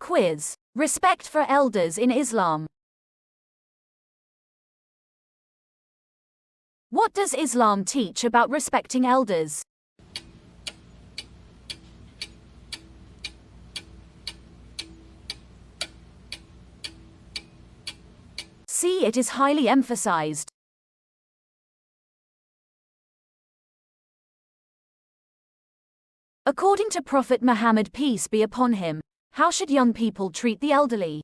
Quiz. Respect for elders in Islam. What does Islam teach about respecting elders? C. It is highly emphasized. According to Prophet Muhammad, peace be upon him, how should young people treat the elderly?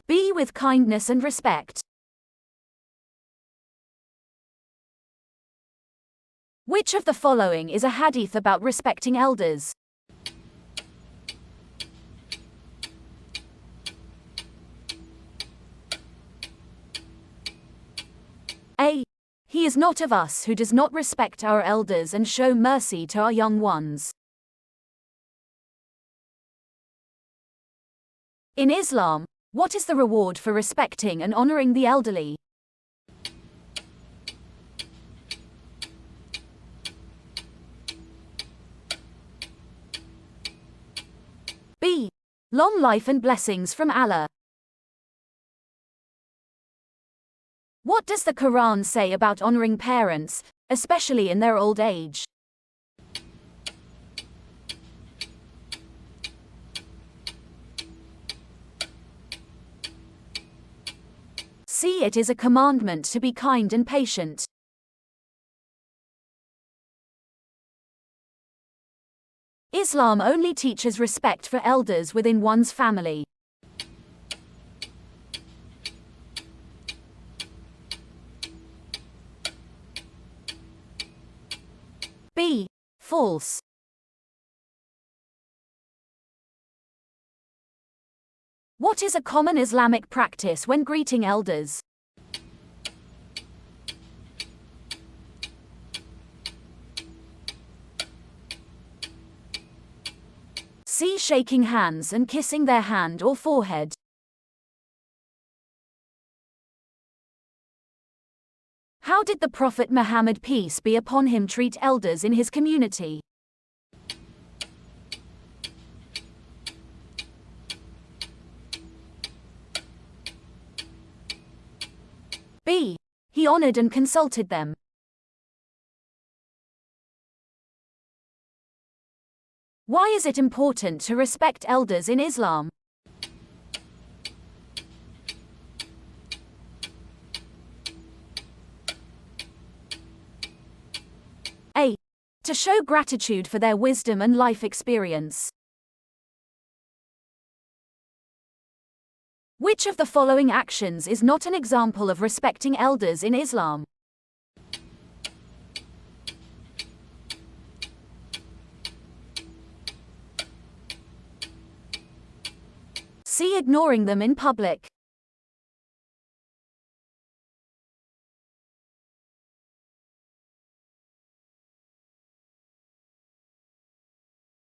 B. With kindness and respect. Which of the following is a hadith about respecting elders? A. He is not of us who does not respect our elders and show mercy to our young ones. In Islam, what is the reward for respecting and honoring the elderly? B. Long life and blessings from Allah. What does the Quran say about honoring parents, especially in their old age? C. It is a commandment to be kind and patient. Islam only teaches respect for elders within one's family. B. False. What is a common Islamic practice when greeting elders? C. Shaking hands and kissing their hand or forehead. How did the Prophet Muhammad, peace be upon him, treat elders in his community? B. He honored and consulted them. Why is it important to respect elders in Islam? A. To show gratitude for their wisdom and life experience. Which of the following actions is not an example of respecting elders in Islam? C. Ignoring them in public.